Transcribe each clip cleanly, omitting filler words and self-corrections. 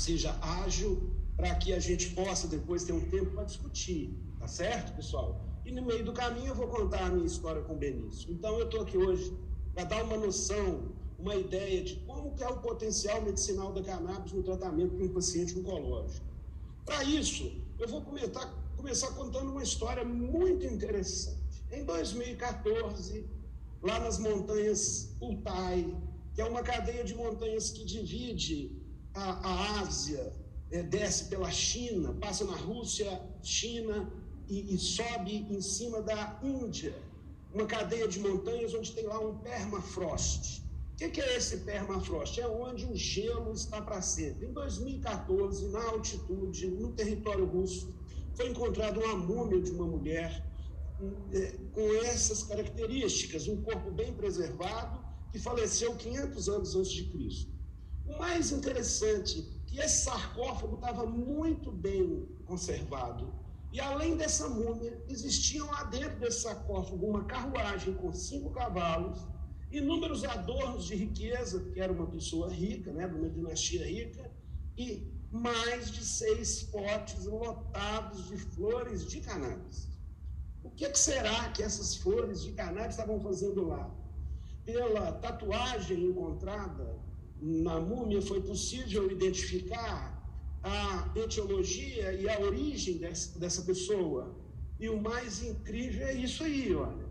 seja ágil, para que a gente possa depois ter um tempo para discutir, tá certo, pessoal? E no meio do caminho eu vou contar a minha história com o Benício. Então eu estou aqui hoje para dar uma noção, uma ideia de como que é o potencial medicinal da cannabis no tratamento de um paciente oncológico. Para isso, eu vou começar contando uma história muito interessante. Em 2014, lá nas montanhas Altai, que é uma cadeia de montanhas que divide a Ásia, desce pela China, passa na Rússia, China e sobe em cima da Índia, uma cadeia de montanhas onde tem lá um permafrost. O que é esse permafrost? É onde o gelo está para sempre. Em 2014, na altitude, no território russo, foi encontrada uma múmia de uma mulher com essas características, um corpo bem preservado, que faleceu 500 anos antes de Cristo. O mais interessante é que esse sarcófago estava muito bem conservado. E além dessa múmia, existiam lá dentro desse sarcófago uma carruagem com 5 cavalos, inúmeros adornos de riqueza, que era uma pessoa rica, né, de uma dinastia rica, e mais de 6 potes lotados de flores de cannabis. O que será que essas flores de cannabis estavam fazendo lá? Pela tatuagem encontrada na múmia, foi possível identificar a etiologia e a origem dessa pessoa. E o mais incrível é isso aí, olha.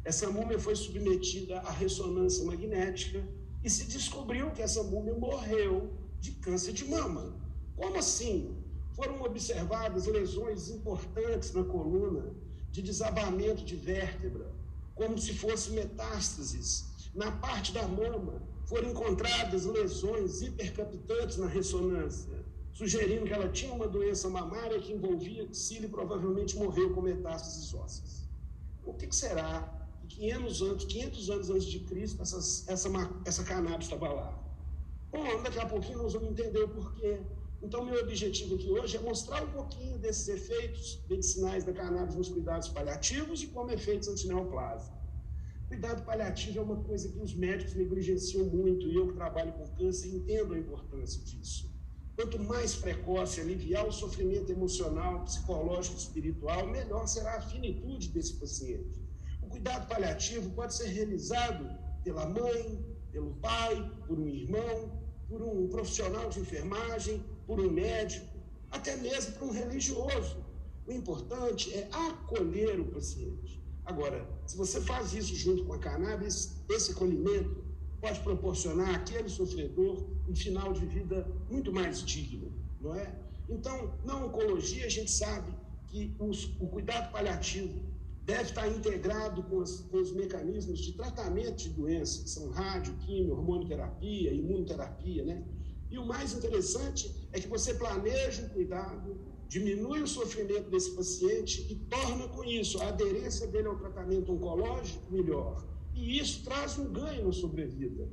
Essa múmia foi submetida à ressonância magnética e se descobriu que essa múmia morreu de câncer de mama. Como assim? Foram observadas lesões importantes na coluna, de desabamento de vértebra, como se fossem metástases. Na parte da mama, foram encontradas lesões hipercapitantes na ressonância, sugerindo que ela tinha uma doença mamária que envolvia axila e provavelmente morreu com metástases ósseas. O que será que 500 anos antes de Cristo essa cannabis estava lá? Bom, daqui a pouquinho nós vamos entender o porquê. Então, meu objetivo aqui hoje é mostrar um pouquinho desses efeitos medicinais da cannabis nos cuidados paliativos e como efeitos antineoplásicos. Cuidado paliativo é uma coisa que os médicos negligenciam muito, e eu que trabalho com câncer entendo a importância disso. Quanto mais precoce aliviar o sofrimento emocional, psicológico e espiritual, melhor será a finitude desse paciente. O cuidado paliativo pode ser realizado pela mãe, pelo pai, por um irmão, por um profissional de enfermagem, por um médico, até mesmo por um religioso. O importante é acolher o paciente. Agora, se você faz isso junto com a cannabis, esse acolhimento pode proporcionar àquele sofredor um final de vida muito mais digno, não é? Então, na oncologia, a gente sabe que o cuidado paliativo deve estar integrado com os mecanismos de tratamento de doenças, que são rádio, quimio, hormonioterapia, imunoterapia, né? E o mais interessante é que você planeja o cuidado, diminui o sofrimento desse paciente e torna com isso a aderência dele ao tratamento oncológico melhor. E isso traz um ganho na sobrevida.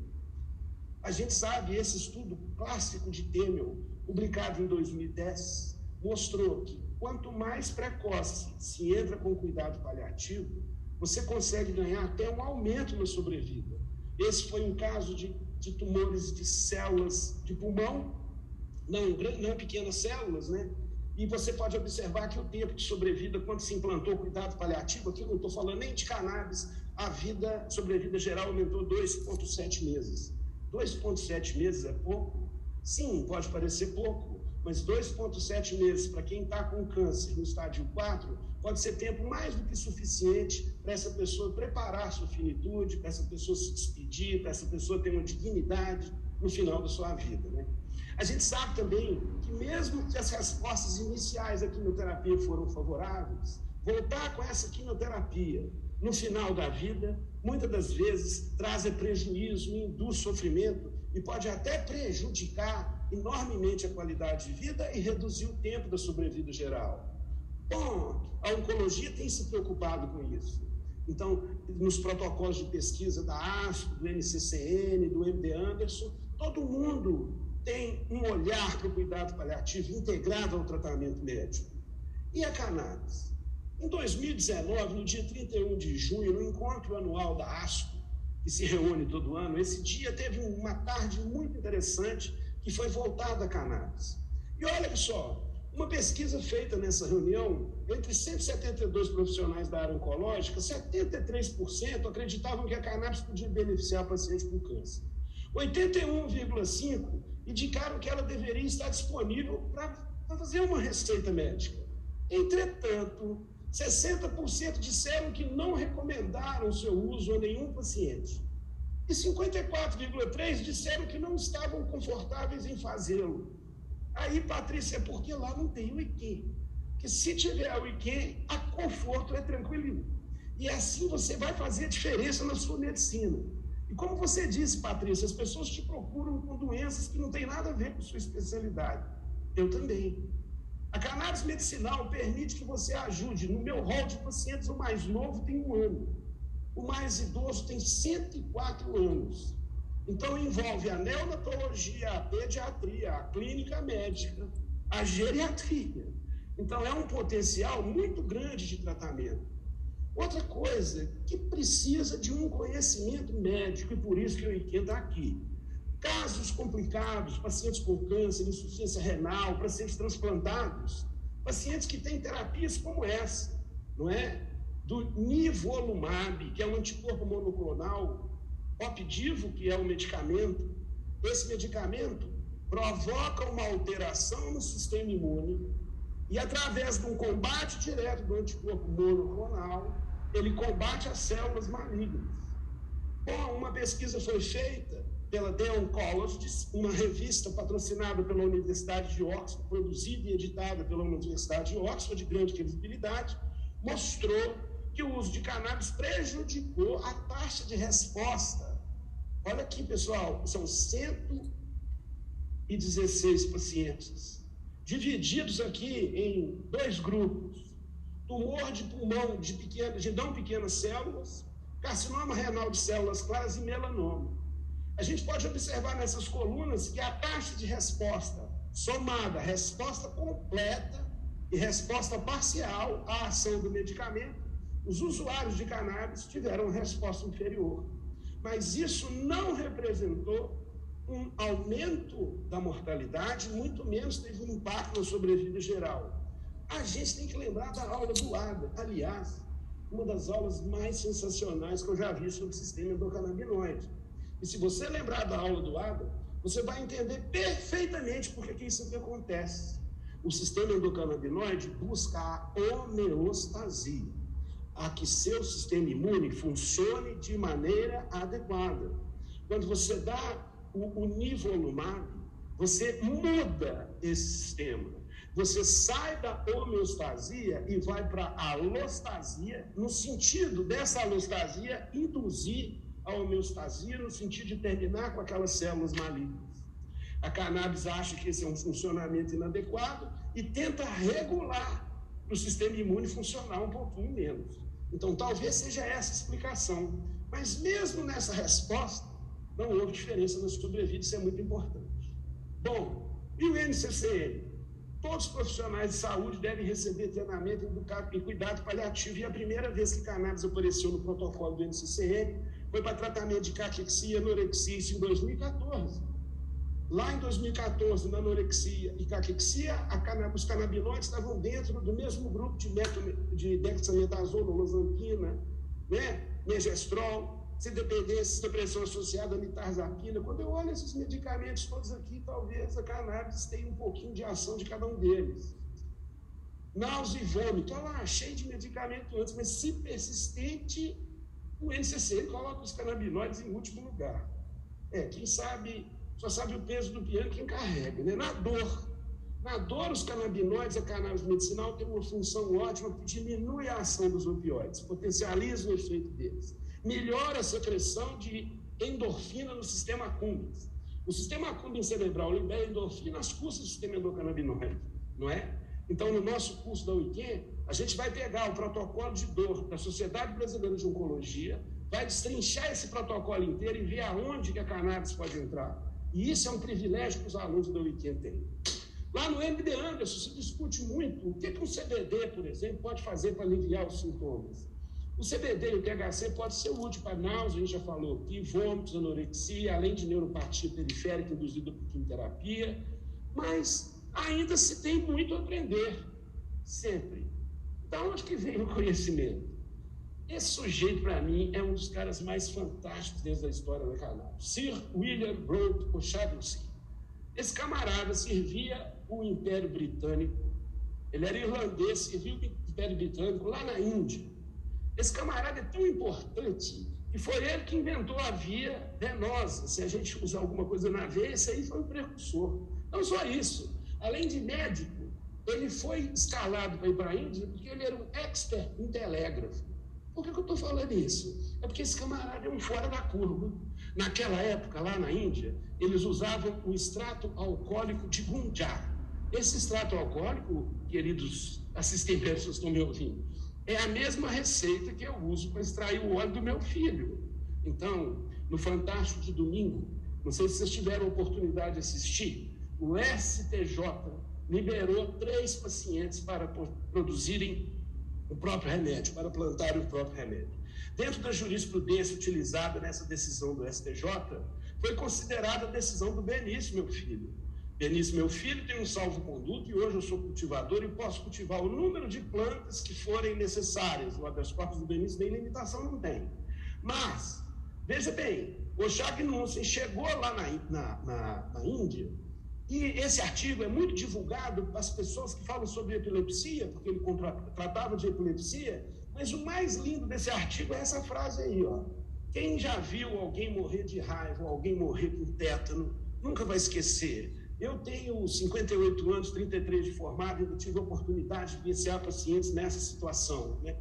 A gente sabe, esse estudo clássico de Temel, publicado em 2010, mostrou que quanto mais precoce se entra com cuidado paliativo, você consegue ganhar até um aumento na sobrevida. Esse foi um caso de tumores de células de pulmão, não pequenas células, né? E você pode observar que o tempo de sobrevida, quando se implantou o cuidado paliativo, aqui eu não estou falando nem de cannabis, a sobrevida geral aumentou 2,7 meses. 2,7 meses é pouco? Sim, pode parecer pouco, mas 2,7 meses para quem está com câncer no estádio 4 pode ser tempo mais do que suficiente para essa pessoa preparar sua finitude, para essa pessoa se despedir, para essa pessoa ter uma dignidade no final da sua vida, né? A gente sabe também que mesmo que as respostas iniciais da quimioterapia foram favoráveis, voltar com essa quimioterapia no final da vida, muitas das vezes traz prejuízo, induz sofrimento e pode até prejudicar enormemente a qualidade de vida e reduzir o tempo da sobrevida geral. Bom, a oncologia tem se preocupado com isso. Então, nos protocolos de pesquisa da ASCO, do NCCN, do MD Anderson, todo mundo tem um olhar para o cuidado paliativo integrado ao tratamento médico. E a cannabis? Em 2019, no dia 31 de junho, no encontro anual da ASCO, que se reúne todo ano, esse dia teve uma tarde muito interessante que foi voltada à cannabis. E olha só, uma pesquisa feita nessa reunião, entre 172 profissionais da área oncológica, 73% acreditavam que a cannabis podia beneficiar pacientes com câncer. 81,5% indicaram que ela deveria estar disponível para fazer uma receita médica. Entretanto, 60% disseram que não recomendaram o seu uso a nenhum paciente. E 54,3% disseram que não estavam confortáveis em fazê-lo. Aí, Patrícia, é porque lá não tem o IQ. Porque se tiver o IQ, a conforto é tranquilo. E assim você vai fazer a diferença na sua medicina. E como você disse, Patrícia, as pessoas te procuram com doenças que não têm nada a ver com sua especialidade. Eu também. A cannabis medicinal permite que você ajude. No meu rol de pacientes, o mais novo tem 1 ano. O mais idoso tem 104 anos. Então, envolve a neonatologia, a pediatria, a clínica médica, a geriatria. Então, é um potencial muito grande de tratamento. Outra coisa, que precisa de um conhecimento médico, e por isso que o IQ está aqui. Casos complicados, pacientes com câncer, insuficiência renal, pacientes transplantados, pacientes que têm terapias como essa, não é? Do nivolumab, que é um anticorpo monoclonal, Opdivo, que é um medicamento. Esse medicamento provoca uma alteração no sistema imune e, através de um combate direto do anticorpo monoclonal, ele combate as células malignas. Bom, uma pesquisa foi feita pela The Oncologist, uma revista patrocinada pela Universidade de Oxford, produzida e editada pela Universidade de Oxford, de grande credibilidade, mostrou que o uso de cannabis prejudicou a taxa de resposta. Olha aqui, pessoal, são 116 pacientes, divididos aqui em 2 grupos. Tumor de pulmão de não pequenas células, carcinoma renal de células claras e melanoma. A gente pode observar nessas colunas que a taxa de resposta somada, resposta completa e resposta parcial à ação do medicamento, os usuários de cannabis tiveram resposta inferior. Mas isso não representou um aumento da mortalidade, muito menos teve um impacto na sobrevida geral. A gente tem que lembrar da aula do ADA, aliás, uma das aulas mais sensacionais que eu já vi sobre o sistema endocannabinoide. E se você lembrar da aula do ADA, você vai entender perfeitamente por que isso aqui acontece. O sistema endocannabinoide busca a homeostasia, a que seu sistema imune funcione de maneira adequada. Quando você dá o nivolumab, você muda esse sistema. Você sai da homeostasia e vai para a alostasia, no sentido dessa alostasia induzir a homeostasia, no sentido de terminar com aquelas células malignas. A cannabis acha que esse é um funcionamento inadequado e tenta regular para o sistema imune funcionar um pouquinho menos. Então, talvez seja essa a explicação. Mas mesmo nessa resposta, não houve diferença na sobrevida, isso é muito importante. Bom, e o NCCN? Todos os profissionais de saúde devem receber treinamento em cuidado paliativo, e a primeira vez que cannabis apareceu no protocolo do NCCN foi para tratamento de caquexia, anorexia, isso em 2014. Lá em 2014, na anorexia e caquexia, os canabinoides estavam dentro do mesmo grupo de dexametasona, losarquina, né? Megestrol, cidependência, depressão associada a mitarzapina. Quando eu olho esses medicamentos todos aqui, talvez a cannabis tenha um pouquinho de ação de cada um deles. Náusea e vômito, olha lá, cheio de medicamento antes, mas se persistente, o NCCN coloca os canabinoides em último lugar. Quem sabe, só sabe o peso do piano quem carrega, né? Na dor, os canabinoides, a cannabis medicinal tem uma função ótima que diminui a ação dos opioides, potencializa o efeito deles, melhora a secreção de endorfina no sistema Cummins. O sistema Cummins cerebral libera endorfina às custas do sistema endocannabinoide, não é? Então, no nosso curso da UIQ, a gente vai pegar o protocolo de dor da Sociedade Brasileira de Oncologia, vai destrinchar esse protocolo inteiro e ver aonde que a cannabis pode entrar. E isso é um privilégio que os alunos da UIQ têm. Lá no MD Anderson se discute muito o que um CBD, por exemplo, pode fazer para aliviar os sintomas. O CBD e o THC pode ser útil para náusea, a gente já falou aqui, vômitos, anorexia, além de neuropatia periférica induzida por quimioterapia, mas ainda se tem muito a aprender, sempre. Da onde que vem o conhecimento? Esse sujeito, para mim, é um dos caras mais fantásticos desde a história da cannabis. Sir William Broad O'Shaughnessy. Esse camarada servia o Império Britânico, ele era irlandês, serviu o Império Britânico lá na Índia. Esse camarada é tão importante que foi ele que inventou a via venosa. Se a gente usar alguma coisa na veia, esse aí foi o precursor. Não só isso, além de médico, ele foi escalado para ir para a Índia porque ele era um expert em telégrafo. Por que eu estou falando isso? É porque esse camarada é um fora da curva. Naquela época, lá na Índia, eles usavam o extrato alcoólico de gunja. Esse extrato alcoólico, queridos assistentes que estão me ouvindo, é a mesma receita que eu uso para extrair o óleo do meu filho. Então, no Fantástico de domingo, não sei se vocês tiveram a oportunidade de assistir, o STJ liberou 3 pacientes para produzirem o próprio remédio, para plantarem o próprio remédio. Dentro da jurisprudência utilizada nessa decisão do STJ, foi considerada a decisão do Benício, meu filho. Benício, meu filho, tem um salvo-conduto e hoje eu sou cultivador e posso cultivar o número de plantas que forem necessárias. O habeas corpus do Benício nem limitação não tem. Mas, veja bem, o O'Shaughnessy chegou lá na Índia e esse artigo é muito divulgado para as pessoas que falam sobre epilepsia, porque ele tratava de epilepsia, mas o mais lindo desse artigo é essa frase aí, ó. Quem já viu alguém morrer de raiva ou alguém morrer com tétano, nunca vai esquecer. Eu tenho 58 anos, 33 de formado, e eu tive a oportunidade de vivenciar pacientes nessa situação, né?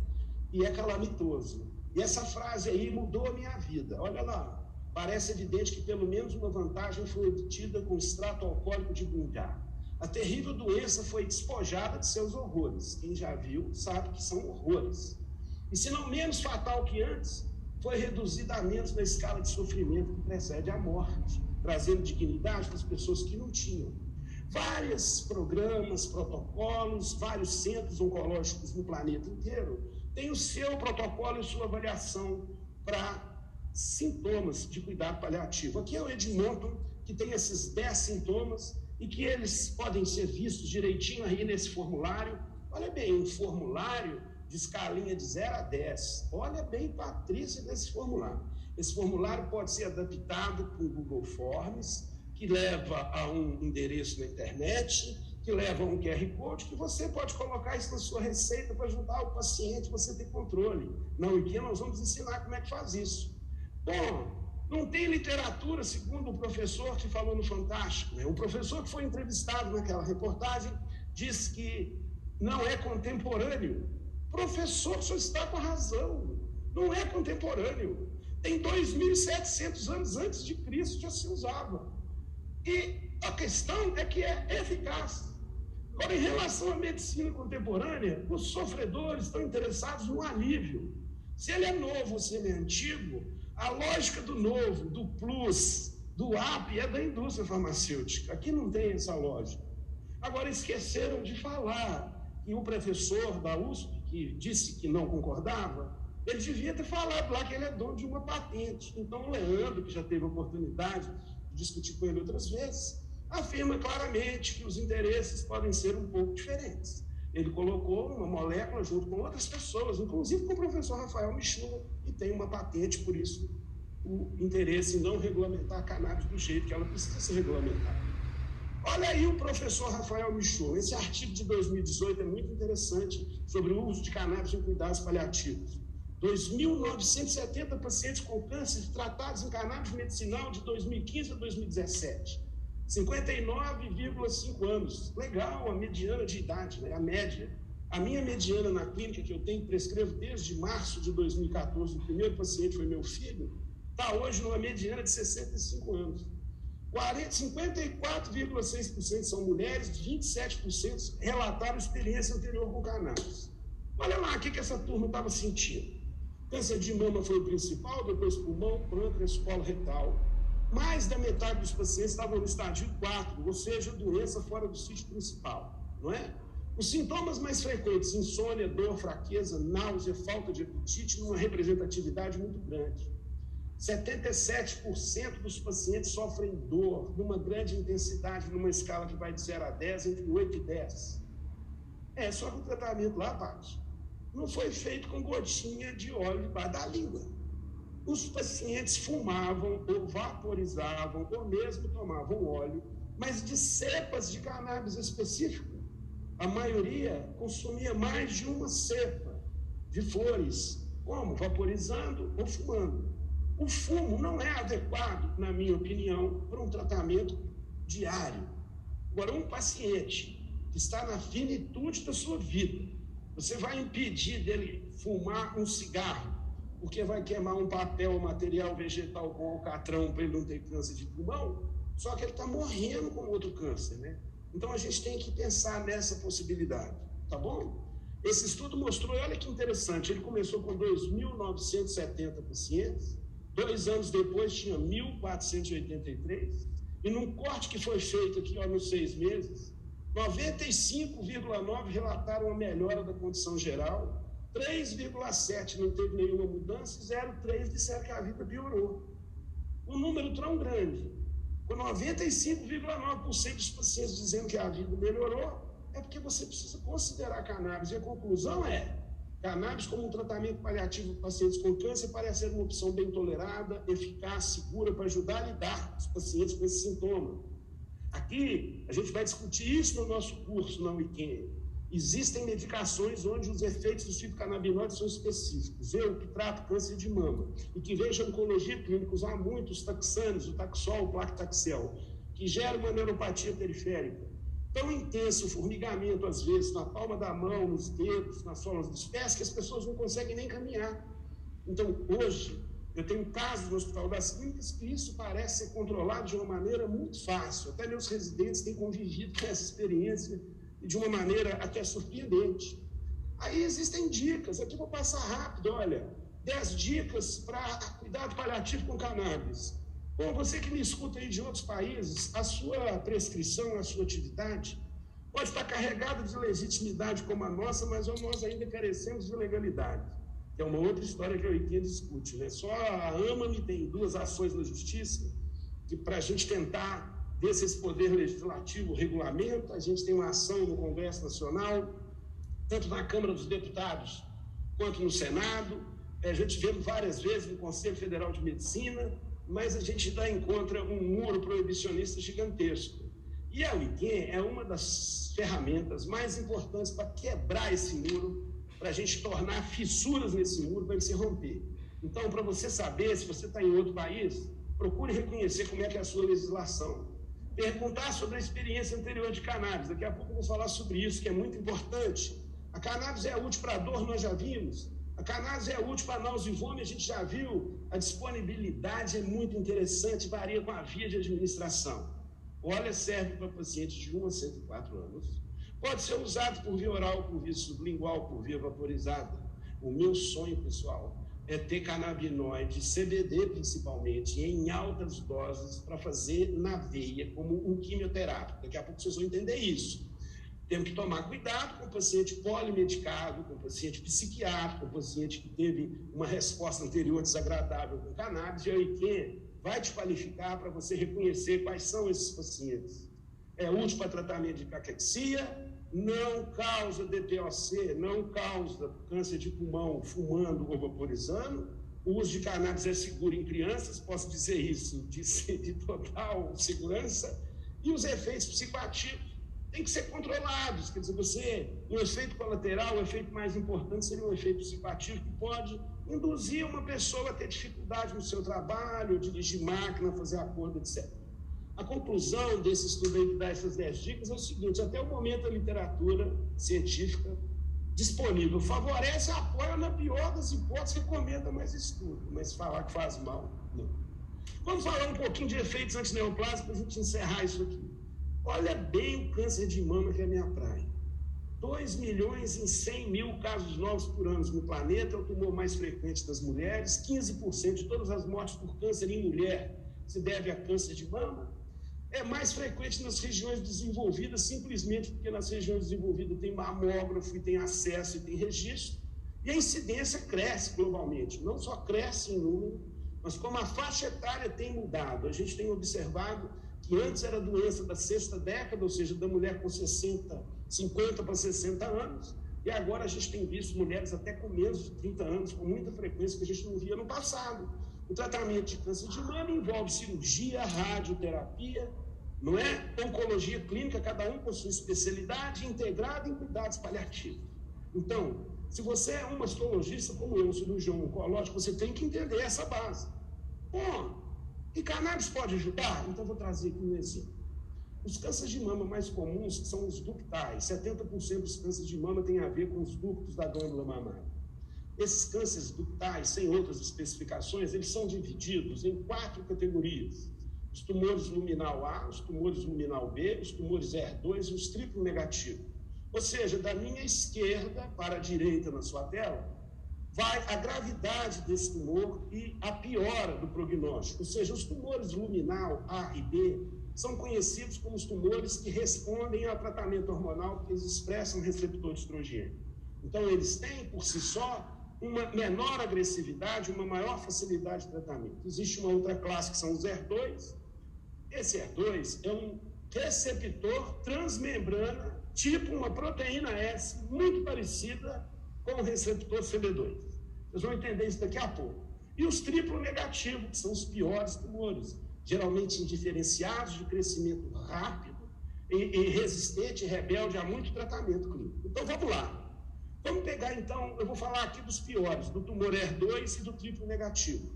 E é calamitoso. E essa frase aí mudou a minha vida. Olha lá. Parece evidente que pelo menos uma vantagem foi obtida com o extrato alcoólico de gunja. A terrível doença foi despojada de seus horrores. Quem já viu sabe que são horrores. E se não menos fatal que antes, foi reduzida a menos na escala de sofrimento que precede a morte, trazendo dignidade para as pessoas que não tinham. Vários programas, protocolos, vários centros oncológicos no planeta inteiro têm o seu protocolo e sua avaliação para sintomas de cuidado paliativo. Aqui é o Edmonton, que tem esses 10 sintomas e que eles podem ser vistos direitinho aí nesse formulário. Olha bem, um formulário de escalinha de 0 a 10. Olha bem, Patrícia, nesse formulário. Esse formulário pode ser adaptado com o Google Forms, que leva a um endereço na internet, que leva a um QR Code, que você pode colocar isso na sua receita para ajudar o paciente, você ter controle. Na UIQ nós vamos ensinar como é que faz isso. Bom, não tem literatura, segundo o professor que falou no Fantástico, né? Um professor que foi entrevistado naquela reportagem disse que não é contemporâneo. Professor, só está com a razão. Não é contemporâneo. Tem 2.700 anos antes de Cristo já se usava. E a questão é que é eficaz. Agora, em relação à medicina contemporânea, os sofredores estão interessados no alívio. Se ele é novo ou se ele é antigo, a lógica do novo, do plus, do AP é da indústria farmacêutica. Aqui não tem essa lógica. Agora, esqueceram de falar que o professor da USP, que disse que não concordava, ele devia ter falado lá que ele é dono de uma patente. Então, o Leandro, que já teve a oportunidade de discutir com ele outras vezes, afirma claramente que os interesses podem ser um pouco diferentes. Ele colocou uma molécula junto com outras pessoas, inclusive com o professor Rafael Michula, e tem uma patente, por isso, o interesse em não regulamentar a cannabis do jeito que ela precisa ser regulamentada. Olha aí o professor Rafael Michula. Esse artigo de 2018 é muito interessante sobre o uso de cannabis em cuidados paliativos. 2.970 pacientes com câncer tratados em cannabis medicinal de 2015 a 2017. 59,5 anos. Legal, a mediana de idade, né? A média. A minha mediana na clínica, que eu tenho, prescrevo desde março de 2014, o primeiro paciente foi meu filho, está hoje numa mediana de 65 anos. 54,6% são mulheres, 27% relataram experiência anterior com cannabis. Olha lá, o que essa turma estava sentindo. Câncer de mama foi o principal, depois pulmão, pâncreas, colo retal. Mais da metade dos pacientes estavam no estágio 4, ou seja, doença fora do sítio principal, não é? Os sintomas mais frequentes, insônia, dor, fraqueza, náusea, falta de apetite, numa representatividade muito grande. 77% dos pacientes sofrem dor numa grande intensidade, numa escala que vai de 0 a 10, entre 8 e 10. Só que o tratamento lá, Paty, não foi feito com gotinha de óleo debaixo da língua. Os pacientes fumavam ou vaporizavam ou mesmo tomavam óleo, mas de cepas de cannabis específico. A maioria consumia mais de uma cepa de flores, como vaporizando ou fumando. O fumo não é adequado, na minha opinião, para um tratamento diário. Agora, um paciente que está na finitude da sua vida, você vai impedir dele fumar um cigarro, porque vai queimar um papel ou material vegetal com alcatrão para ele não ter câncer de pulmão, só que ele está morrendo com outro câncer, né? Então, a gente tem que pensar nessa possibilidade, tá bom? Esse estudo mostrou, olha que interessante, ele começou com 2.970 pacientes, 2 anos depois tinha 1.483, e num corte que foi feito aqui nos 6 meses, 95,9% relataram a melhora da condição geral, 3,7% não teve nenhuma mudança, e 0,3% disseram que a vida piorou. Um número tão grande, com 95,9% dos pacientes dizendo que a vida melhorou, é porque você precisa considerar cannabis. E a conclusão é: cannabis como um tratamento paliativo para pacientes com câncer parece ser uma opção bem tolerada, eficaz, segura para ajudar a lidar com os pacientes com esse sintoma. Aqui, a gente vai discutir isso no nosso curso na Weekend. Existem medicações onde os efeitos dos fitocannabinoides são específicos. Eu, que trato câncer de mama e que vejo a oncologia clínica usar muito os taxanes, o Taxol, o Plactaxel, que gera uma neuropatia periférica tão intenso, o formigamento, às vezes, na palma da mão, nos dedos, nas solas dos pés, que as pessoas não conseguem nem caminhar. Então, hoje, eu tenho casos no Hospital das Clínicas que isso parece ser controlado de uma maneira muito fácil. Até meus residentes têm convivido com essa experiência e de uma maneira até surpreendente. Aí existem dicas, aqui vou passar rápido, olha, 10 dicas para cuidado paliativo com cannabis. Bom, você que me escuta aí de outros países, a sua prescrição, a sua atividade pode estar carregada de legitimidade como a nossa, mas nós ainda carecemos de legalidade, que é uma outra história que a Weekend discute, né? Só a AMAME tem 2 ações na justiça, que para a gente tentar ver se esse poder legislativo regulamenta, a gente tem uma ação no Congresso Nacional, tanto na Câmara dos Deputados quanto no Senado, a gente vê várias vezes no Conselho Federal de Medicina, mas a gente ainda encontra um muro proibicionista gigantesco. E a Weekend é uma das ferramentas mais importantes para quebrar esse muro, para a gente tornar fissuras nesse muro, para ele se romper. Então, para você saber se você está em outro país, procure reconhecer como é que é a sua legislação. Perguntar sobre a experiência anterior de cannabis. Daqui a pouco eu vou falar sobre isso, que é muito importante. A cannabis é útil para dor, nós já vimos. A cannabis é útil para náusea e vômito, a gente já viu. A disponibilidade é muito interessante, varia com a via de administração. Olha, serve para pacientes de 1 a 104 anos. Pode ser usado por via oral, por via sublingual, por via vaporizada. O meu sonho, pessoal, é ter canabinoide, CBD principalmente, em altas doses para fazer na veia, como um quimioterápico. Daqui a pouco vocês vão entender isso. Temos que tomar cuidado com o paciente polimedicado, com o paciente psiquiátrico, com o paciente que teve uma resposta anterior desagradável com cannabis, e a Weekend vai te qualificar para você reconhecer quais são esses pacientes. É útil para tratamento de caquexia, não causa DPOC, não causa câncer de pulmão fumando ou vaporizando. O uso de cannabis é seguro em crianças, posso dizer isso de total segurança. E os efeitos psicoativos têm que ser controlados. Quer dizer, um efeito colateral, o efeito mais importante seria um efeito psicoativo que pode induzir uma pessoa a ter dificuldade no seu trabalho, dirigir máquina, fazer acordo, etc. A conclusão desse estudo aí que dá essas 10 dicas é o seguinte: até o momento a literatura científica disponível favorece, apoia, na pior das hipóteses, recomenda mais estudo, mas falar que faz mal, não. Vamos falar um pouquinho de efeitos antineoplásicos para a gente encerrar isso aqui. Olha bem o câncer de mama, que é a minha praia. 2 milhões em 100 mil casos novos por ano no planeta, é o tumor mais frequente das mulheres. 15% de todas as mortes por câncer em mulher se deve a câncer de mama. É mais frequente nas regiões desenvolvidas, simplesmente porque nas regiões desenvolvidas tem mamógrafo, e tem acesso e tem registro, e a incidência cresce globalmente. Não só cresce em número, Mas como a faixa etária tem mudado, a gente tem observado que antes era doença da sexta década, ou seja, da mulher com 50 para 60 anos, e agora a gente tem visto mulheres até com menos de 30 anos, com muita frequência, que a gente não via no passado. O tratamento de câncer de mama envolve cirurgia, radioterapia, não é? Oncologia clínica, cada um com sua especialidade, integrada em cuidados paliativos. Então, se você é um mastologista como eu, um cirurgião oncológico, você tem que entender essa base. Bom, e cannabis pode ajudar? Então, vou trazer aqui um exemplo. Os cânceres de mama mais comuns são os ductais. 70% dos cânceres de mama têm a ver com os ductos da glândula mamária. Esses cânceres ductais, sem outras especificações, eles são divididos em 4 categorias. Os tumores luminal A, os tumores luminal B, os tumores ER2 e os triplo negativos. Ou seja, da minha esquerda para a direita na sua tela, vai a gravidade desse tumor e a piora do prognóstico. Ou seja, os tumores luminal A e B são conhecidos como os tumores que respondem ao tratamento hormonal, porque eles expressam receptor de estrogênio. Então, eles têm, por si só, uma menor agressividade, uma maior facilidade de tratamento. Existe uma outra classe que são os ER2. Esse ER2 é um receptor transmembrana, tipo uma proteína S, muito parecida com o receptor CB2. Vocês vão entender isso daqui a pouco. E os triplo negativos, que são os piores tumores, geralmente indiferenciados, de crescimento rápido e resistente e rebelde a muito tratamento clínico. Então, vamos lá. Vamos pegar, então, eu vou falar aqui dos piores, do tumor ER2 e do triplo negativo.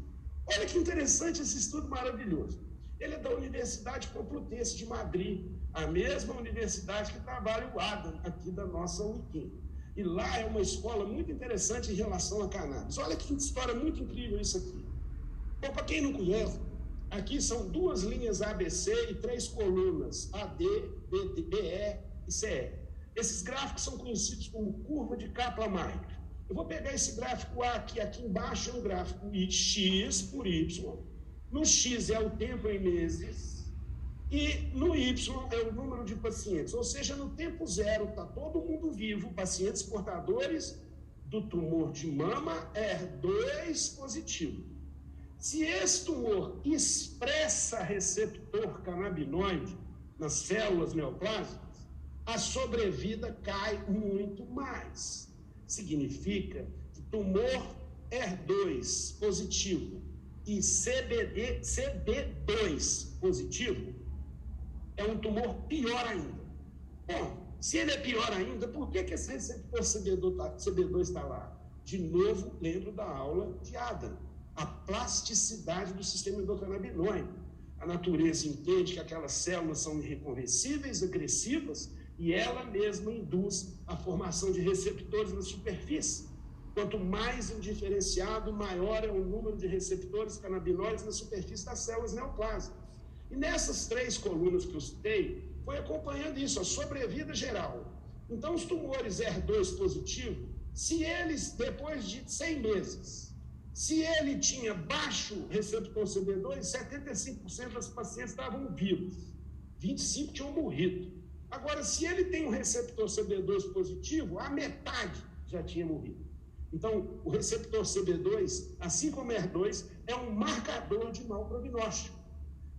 Olha que interessante esse estudo maravilhoso. Ele é da Universidade Complutense de Madrid, a mesma universidade que trabalha o Adam, aqui da nossa UNIQUIM. E lá é uma escola muito interessante em relação a cannabis. Olha que história muito incrível isso aqui. Bom, para quem não conhece, aqui são 2 linhas ABC e 3 colunas, AD, BD, BE e CE. Esses gráficos são conhecidos como curva de Kaplan-Meier. Eu vou pegar esse gráfico A aqui embaixo é um gráfico X por Y. No X é o tempo em meses e no Y é o número de pacientes. Ou seja, no tempo zero está todo mundo vivo, pacientes portadores do tumor de mama ER2 positivo. Se esse tumor expressa receptor canabinoide nas células neoplásicas, a sobrevida cai muito mais. Significa que tumor ER2 positivo e CB2 positivo é um tumor pior ainda. Bom, se ele é pior ainda, por que esse receptor CB2 está lá? De novo, lembro da aula de Adam, a plasticidade do sistema endocannabinoide. A natureza entende que aquelas células são irreconhecíveis, agressivas, e ela mesma induz a formação de receptores na superfície. Quanto mais indiferenciado, maior é o número de receptores canabinoides na superfície das células neoplásicas. E nessas 3 colunas que eu citei, foi acompanhando isso, a sobrevida geral. Então, os tumores ER2 positivo, se eles, depois de 100 meses, se ele tinha baixo receptor CB2, 75% das pacientes estavam vivos, 25% tinham morrido. Agora, se ele tem um receptor CB2 positivo, a metade já tinha morrido. Então, o receptor CB2, assim como ER2, é um marcador de mau prognóstico.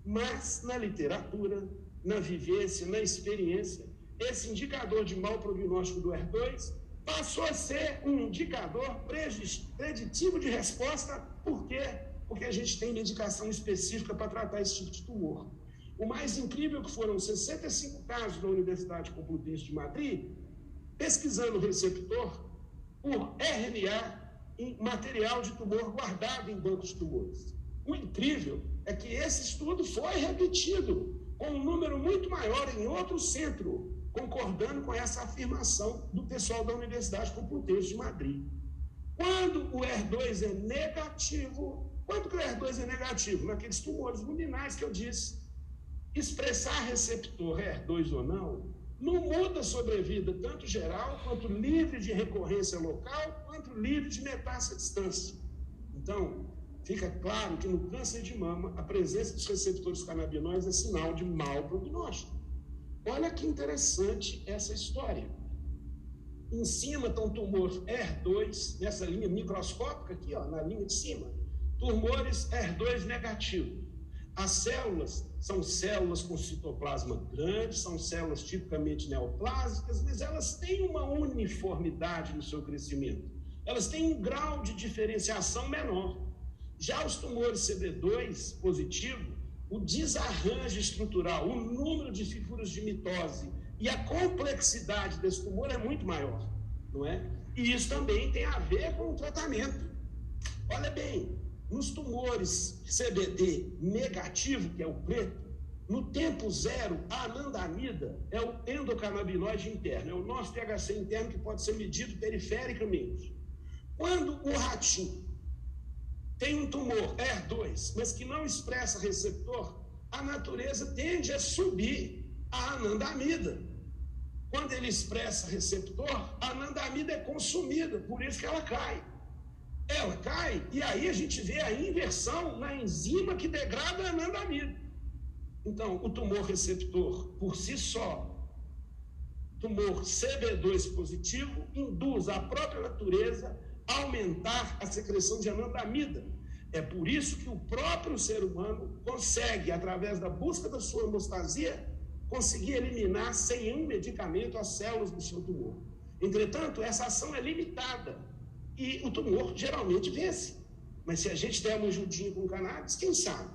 Mas, na literatura, na vivência, na experiência, esse indicador de mau prognóstico do ER2 passou a ser um indicador preditivo de resposta. Por quê? Porque a gente tem medicação específica para tratar esse tipo de tumor. O mais incrível é que foram 65 casos da Universidade Complutense de Madrid, pesquisando o receptor por RNA em material de tumor guardado em bancos de tumores. O incrível é que esse estudo foi repetido com um número muito maior em outro centro, concordando com essa afirmação do pessoal da Universidade Complutense de Madrid. Quando o ER2 é negativo, quando que o ER2 é negativo? Naqueles tumores luminais que eu disse. Expressar receptor ER2 ou não muda a sobrevida, tanto geral, quanto livre de recorrência local, quanto livre de metástase à distância. Então, fica claro que no câncer de mama, a presença dos receptores canabinoides é sinal de mau prognóstico. Olha que interessante essa história. Em cima está um tumor ER2, nessa linha microscópica aqui, ó, na linha de cima. tumores HER2 negativo. As células são células com citoplasma grande, são células tipicamente neoplásicas, mas elas têm uma uniformidade no seu crescimento. Elas têm um grau de diferenciação menor. Já os tumores CD2 positivo, o desarranjo estrutural, o número de figuras de mitose e a complexidade desse tumor é muito maior, não é? E isso também tem a ver com o tratamento. Olha bem, nos tumores CBD negativo, que é o preto, no tempo zero, a anandamida é o endocannabinoide interno, é o nosso THC interno que pode ser medido perifericamente. Quando o ratinho tem um tumor HER2, mas que não expressa receptor, a natureza tende a subir a anandamida. Quando ele expressa receptor, a anandamida é consumida, por isso que ela cai. Ela cai e aí a gente vê a inversão na enzima que degrada a anandamida. Então, o tumor receptor, por si só, tumor CB2 positivo, induz a própria natureza a aumentar a secreção de anandamida. É por isso que o próprio ser humano consegue, através da busca da sua hemostasia, conseguir eliminar sem um medicamento as células do seu tumor. Entretanto, essa ação é limitada e o tumor geralmente vence. Mas se a gente der uma ajudinha com cannabis, quem sabe?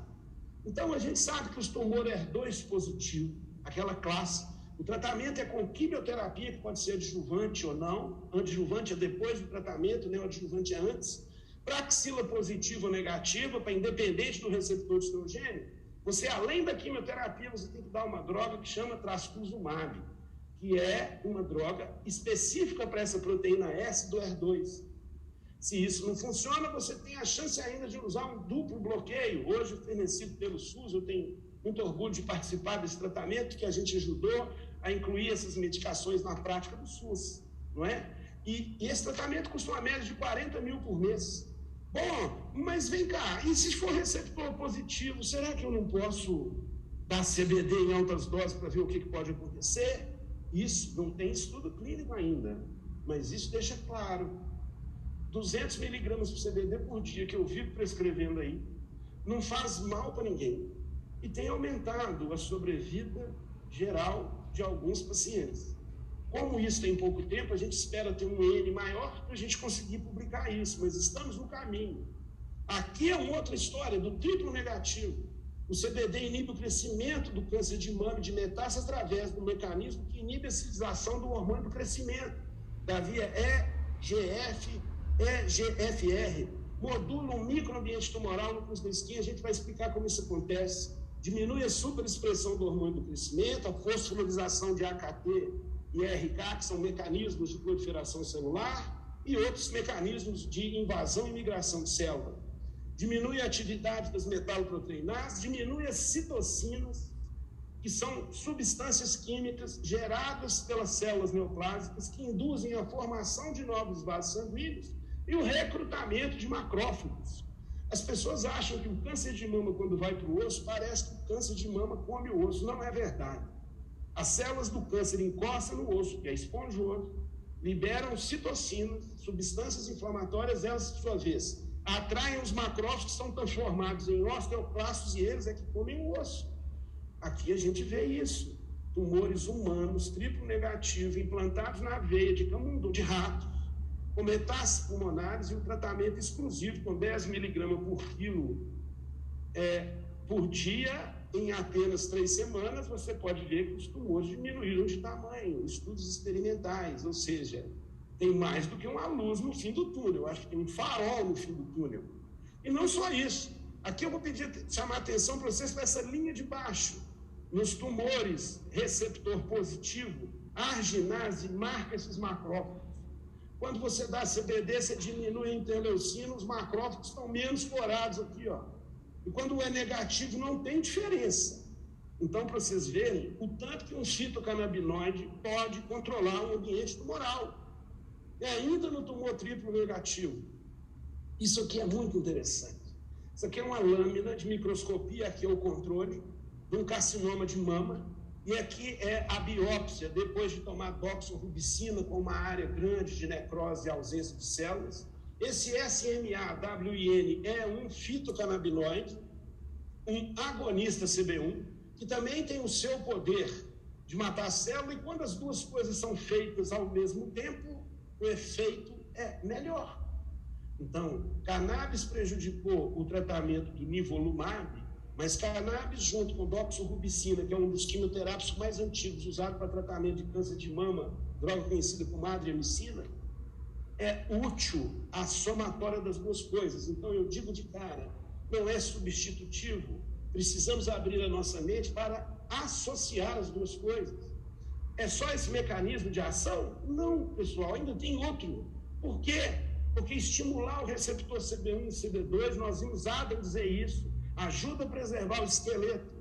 Então, a gente sabe que os tumores HER2 positivo, aquela classe, o tratamento é com quimioterapia, que pode ser adjuvante ou não. Adjuvante é depois do tratamento, né? O adjuvante é antes. Para axila positiva ou negativa, para independente do receptor de estrogênio, você, além da quimioterapia, você tem que dar uma droga que chama trastuzumab, que é uma droga específica para essa proteína S do HER2. Se isso não funciona, você tem a chance ainda de usar um duplo bloqueio. Hoje, fornecido pelo SUS, eu tenho muito orgulho de participar desse tratamento, que a gente ajudou a incluir essas medicações na prática do SUS, não é? E esse tratamento custa uma média de 40 mil por mês. Bom, mas vem cá, e se for receptor positivo, será que eu não posso dar CBD em altas doses para ver o que pode acontecer? Isso não tem estudo clínico ainda, mas isso deixa claro. 200 miligramas de CBD por dia, que eu vivo prescrevendo aí, não faz mal para ninguém. E tem aumentado a sobrevida geral de alguns pacientes. Como isso tem pouco tempo, a gente espera ter um N maior para a gente conseguir publicar isso, mas estamos no caminho. Aqui é uma outra história do triplo negativo. O CBD inibe o crescimento do câncer de mama e de metástase através do mecanismo que inibe a sintetização do hormônio do crescimento, da via EGFR, modula um microambiente tumoral no câncer da skin. A gente vai explicar como isso acontece. Diminui a superexpressão do hormônio do crescimento, a fosforilação de AKT e RH, que são mecanismos de proliferação celular, e outros mecanismos de invasão e migração de célula. Diminui a atividade das metaloproteinases, diminui as citocinas, que são substâncias químicas geradas pelas células neoplásicas que induzem a formação de novos vasos sanguíneos e o recrutamento de macrófagos. As pessoas acham que o câncer de mama, quando vai para o osso, parece que o câncer de mama come o osso. Não é verdade. As células do câncer encostam no osso, que é esponjoso, liberam citocinas, substâncias inflamatórias, elas, por sua vez, atraem os macrófagos que estão transformados em osteoclastos e eles é que comem o osso. Aqui a gente vê isso. Tumores humanos, triplo negativo, implantados na veia de camundongo, de rato, com metástases pulmonares e um tratamento exclusivo com 10 miligramas por quilo por dia. Em apenas 3 semanas, você pode ver que os tumores diminuíram de tamanho, estudos experimentais, ou seja, tem mais do que uma luz no fim do túnel. Eu acho que tem um farol no fim do túnel. E não só isso. Aqui eu vou chamar a atenção para vocês para essa linha de baixo. Nos tumores receptor positivo, a arginase marca esses macrófagos. Quando você dá CBD, você diminui a interleucina, os macrófagos estão menos corados aqui, ó. E quando é negativo, não tem diferença. Então, para vocês verem o tanto que um fitocannabinoide pode controlar o ambiente tumoral. E ainda no tumor triplo negativo. Isso aqui é muito interessante. Isso aqui é uma lâmina de microscopia, aqui é o controle de um carcinoma de mama. E aqui é a biópsia, depois de tomar doxorubicina com uma área grande de necrose e ausência de células. Esse SMA-WIN é um fitocannabinoide, um agonista CB1, que também tem o seu poder de matar a célula, e quando as duas coisas são feitas ao mesmo tempo, o efeito é melhor. Então, cannabis prejudicou o tratamento do nivolumab, mas cannabis junto com doxorubicina, que é um dos quimioterápicos mais antigos usado para tratamento de câncer de mama, droga conhecida como adriamicina, é útil à somatória das duas coisas. Então, eu digo de cara, não é substitutivo. Precisamos abrir a nossa mente para associar as duas coisas. É só esse mecanismo de ação? Não, pessoal, ainda tem outro. Por quê? Porque estimular o receptor CB1 e CB2, nós vimos Adam dizer isso, ajuda a preservar o esqueleto.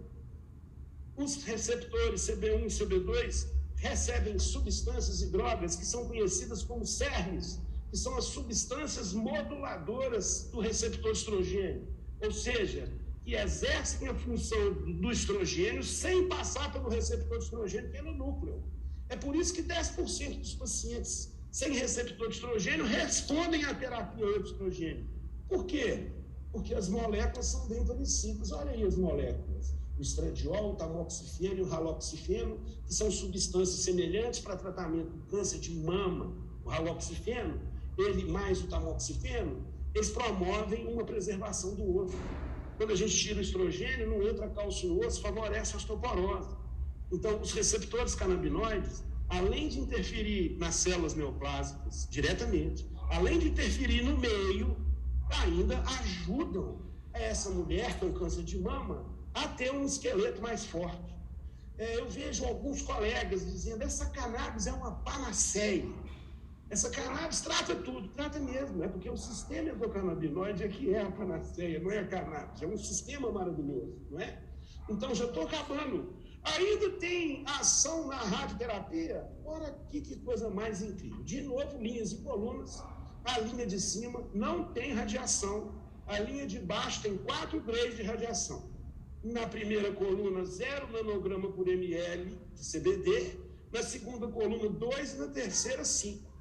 Os receptores CB1 e CB2 recebem substâncias e drogas que são conhecidas como CERNs, que são as substâncias moduladoras do receptor estrogênio, ou seja, que exercem a função do estrogênio sem passar pelo receptor de estrogênio, que é no núcleo. É por isso que 10% dos pacientes sem receptor de estrogênio respondem à terapia de estrogênio. Por quê? Porque as moléculas são bem parecidas. Olha aí as moléculas. O estradiol, o tamoxifeno e o raloxifeno, que são substâncias semelhantes para tratamento do câncer de mama. O raloxifeno, ele mais o tamoxifeno, eles promovem uma preservação do osso. Quando a gente tira o estrogênio, não entra cálcio no osso, favorece a osteoporose. Então, os receptores canabinoides, além de interferir nas células neoplásicas diretamente, além de interferir no meio, ainda ajudam essa mulher com câncer de mama a ter um esqueleto mais forte. Eu vejo alguns colegas dizendo, essa cannabis é uma panaceia. Essa cannabis trata tudo, trata mesmo, é porque o sistema endocannabinoide é que é a panaceia, não é a cannabis, é um sistema maravilhoso, não é? Então, já estou acabando. Ainda tem ação na radioterapia? Ora, que coisa mais incrível. De novo, linhas e colunas, a linha de cima não tem radiação, a linha de baixo tem 4 graus de radiação. Na primeira coluna, 0 nanograma por ml de CBD, na segunda coluna, 2 e na terceira, 5.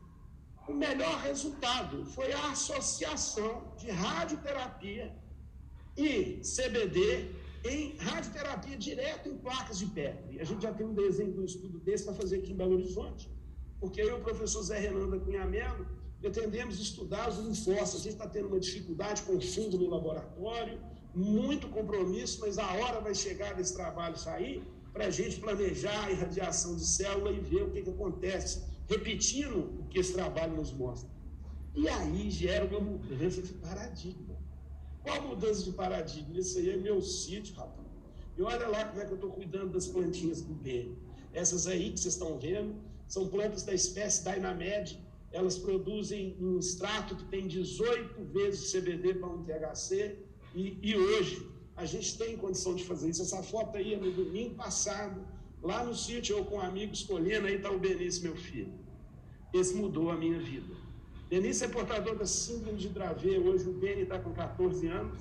O melhor resultado foi a associação de radioterapia e CBD em radioterapia direto em placas de Petri. A gente já tem um desenho de um estudo desse para fazer aqui em Belo Horizonte, porque eu e o professor Zé Renan da Cunha Mello pretendemos estudar os linfócitos. A gente está tendo uma dificuldade com fundo no laboratório, muito compromisso, mas a hora vai chegar desse trabalho sair para a gente planejar a irradiação de célula e ver o que acontece, repetindo o que esse trabalho nos mostra. E aí gera uma mudança de paradigma. Qual mudança de paradigma? Isso aí é meu sítio, rapaz. E olha lá como é que eu estou cuidando das plantinhas do bem. Essas aí que vocês estão vendo são plantas da espécie Dynamed. Elas produzem um extrato que tem 18 vezes CBD para um THC. E hoje a gente tem condição de fazer isso. Essa foto aí é no domingo passado, lá no sítio, eu com um amigo escolhendo, aí está o Benício, meu filho. Esse mudou a minha vida. Benício é portador da síndrome de Dravet. Hoje o Beni está com 14 anos.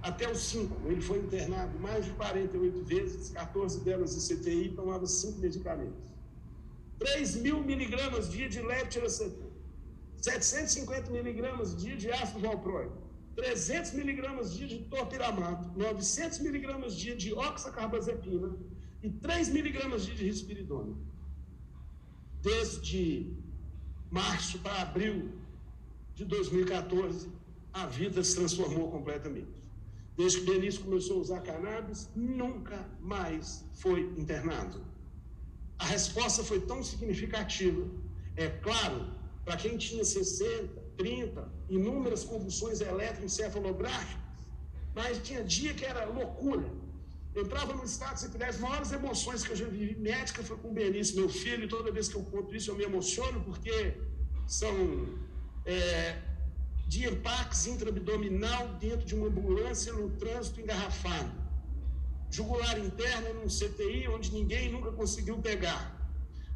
Até os 5, ele foi internado mais de 48 vezes, 14 delas em CTI, tomava 5 medicamentos. 3.000 miligramas dia de levetiracetam, 750 miligramas dia de ácido valproico, 300 miligramas dia de topiramato, 900 miligramas dia de oxacarbazepina e 3 miligramas dia de risperidona. Desde março para abril de 2014, a vida se transformou completamente. Desde que Benício começou a usar cannabis, nunca mais foi internado. A resposta foi tão significativa. É claro, para quem tinha 60, 30, inúmeras convulsões eletroencefalográficas, mas tinha dia que era loucura. Eu entrava no estado de sepilhar. As maiores emoções que eu já vivi médica foi com o Benício, meu filho, e toda vez que eu conto isso eu me emociono, porque são de empaques intraabdominal dentro de uma ambulância no trânsito engarrafado. Jugular interna num CTI onde ninguém nunca conseguiu pegar.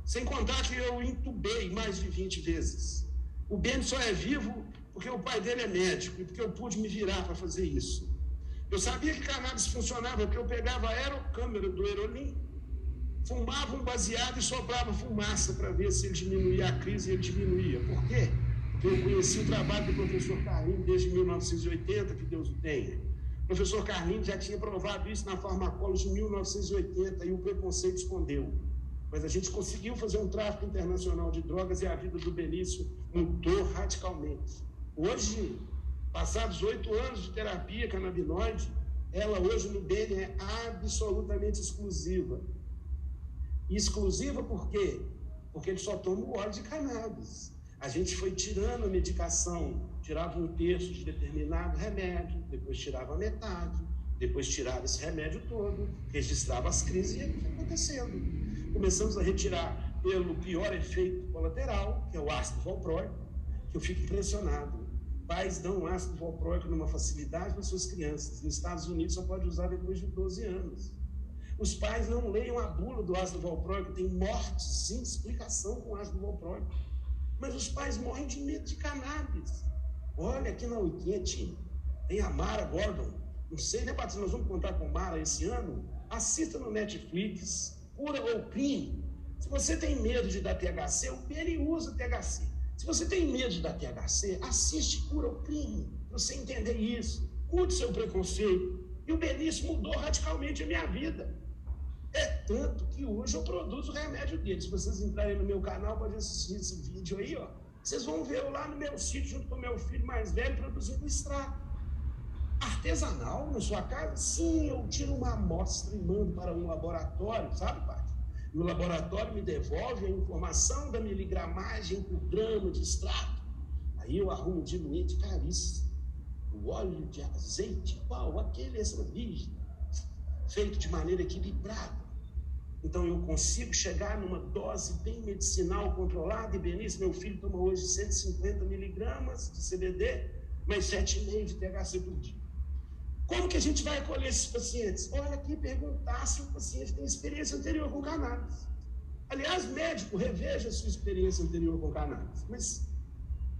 Sem contar que eu intubei mais de 20 vezes. O Beni só é vivo porque o pai dele é médico e porque eu pude me virar para fazer isso. Eu sabia que cannabis funcionava porque eu pegava a aerocâmera do Aerolim, fumava um baseado e soprava fumaça para ver se ele diminuía a crise, e ele diminuía. Por quê? Eu conheci o trabalho do professor Carlinhos desde 1980, que Deus o tenha. O professor Carlinhos já tinha provado isso na Pharmacology em 1980 e o preconceito escondeu. Mas a gente conseguiu fazer um tráfico internacional de drogas e a vida do Benício mudou radicalmente. Hoje, passados 8 anos de terapia canabinoide, ela hoje no Beni é absolutamente exclusiva. E exclusiva por quê? Porque ele só toma o óleo de cannabis. A gente foi tirando a medicação, tirava 1/3 de determinado remédio, depois tirava metade, depois tirava esse remédio todo, registrava as crises e ia acontecendo. Começamos a retirar pelo pior efeito colateral, que é o ácido valproico, que eu fico impressionado. Pais dão ácido valproico numa facilidade para suas crianças. Nos Estados Unidos só pode usar depois de 12 anos. Os pais não leiam a bula do ácido valproico, tem mortes sem explicação com ácido valproico. Mas os pais morrem de medo de cannabis. Olha, aqui na Wiquete tem a Mara Gordon. Não sei, né, Patrícia? Nós vamos contar com Mara esse ano. Assista no Netflix, Cura ou Crime. Se você tem medo de dar THC, o Beni usa THC. Se você tem medo de dar THC, assiste Cura ou Crime, para você entender isso. Curte seu preconceito. E o Benício mudou radicalmente a minha vida. É tanto que hoje eu produzo o remédio dele. Se vocês entrarem no meu canal, podem assistir esse vídeo aí, ó. Vocês vão ver eu lá no meu sítio, junto com o meu filho mais velho, produzindo extrato. Artesanal na sua casa? Sim, eu tiro uma amostra e mando para um laboratório, sabe, pai? E o laboratório me devolve a informação da miligramagem por grama de extrato. Aí eu arrumo um diluente caríssimo. O óleo de azeite, qual? Aquele extra virgem, feito de maneira equilibrada. Então eu consigo chegar numa dose bem medicinal controlada. E Benício, meu filho, toma hoje 150 miligramas de CBD, mais 7,5 de THC por dia. Como que a gente vai acolher esses pacientes? Olha aqui, perguntar se o paciente tem experiência anterior com cannabis. Aliás, médico, reveja a sua experiência anterior com cannabis. Mas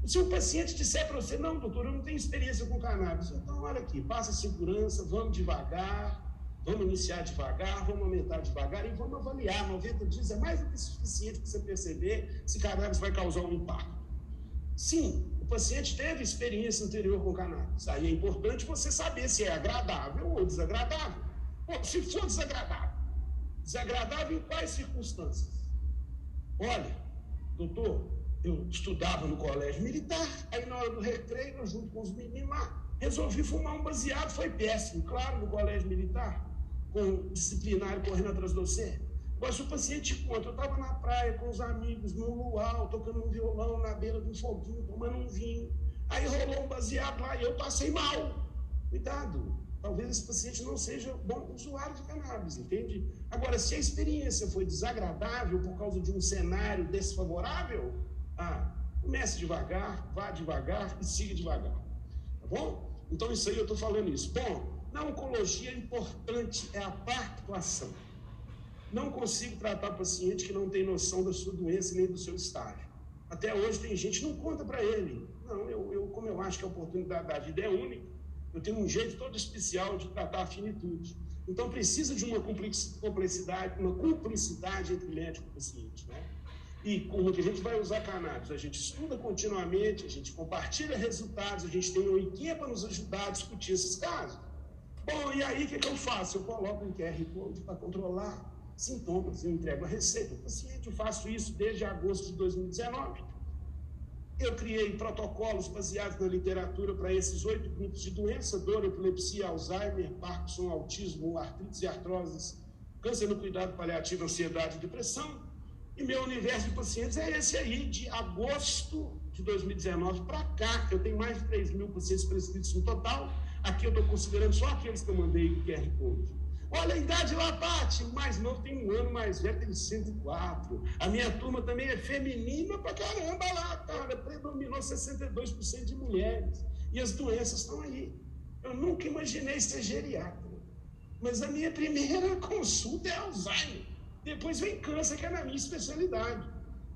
se o paciente disser para você, não, doutor, eu não tenho experiência com cannabis, então olha aqui, passa segurança, vamos devagar, vamos iniciar devagar, vamos aumentar devagar e vamos avaliar. 90 dias é mais do que suficiente para você perceber se cannabis vai causar um impacto. Sim, o paciente teve experiência anterior com cannabis. Aí é importante você saber se é agradável ou desagradável. Bom, se for desagradável em quais circunstâncias? Olha, doutor, eu estudava no colégio militar, aí na hora do recreio, eu junto com os meninos lá, resolvi fumar um baseado, foi péssimo, claro, no colégio militar, com disciplinário correndo atrás de você. Mas o paciente conta, eu estava na praia com os amigos, no luau, tocando um violão na beira de um foguinho, tomando um vinho. Aí rolou um baseado lá e eu passei mal. Cuidado, talvez esse paciente não seja bom usuário de cannabis, entende? Agora, se a experiência foi desagradável por causa de um cenário desfavorável, comece devagar, vá devagar e siga devagar. Tá bom? Então, isso aí eu estou falando isso. Bom, na oncologia, importante é a pactuação. Não consigo tratar paciente que não tem noção da sua doença nem do seu estágio. Até hoje tem gente que não conta para ele. Não, como eu acho que a oportunidade da vida é única, eu tenho um jeito todo especial de tratar a finitude. Então precisa de uma cumplicidade entre médico e paciente, né? E como que a gente vai usar cannabis? A gente estuda continuamente, a gente compartilha resultados, a gente tem uma equipe para nos ajudar a discutir esses casos. Bom, e aí o que eu faço? Eu coloco um QR Code para controlar sintomas, eu entrego a receita do paciente, eu faço isso desde agosto de 2019. Eu criei protocolos baseados na literatura para esses 8 grupos de doença: dor, epilepsia, Alzheimer, Parkinson, autismo, artrites e artroses, câncer no cuidado paliativo, ansiedade e depressão. E meu universo de pacientes é esse aí, de agosto de 2019 para cá. Eu tenho mais de 3 mil pacientes prescritos no total. Aqui eu estou considerando só aqueles que eu mandei o QR Code. Olha a idade lá, Paty, o mais novo tem 1 ano, mais velho tem 104. A minha turma também é feminina pra caramba lá, cara. Predominou 62% de mulheres. E as doenças estão aí. Eu nunca imaginei ser geriatra. Mas a minha primeira consulta é Alzheimer. Depois vem câncer, que é na minha especialidade.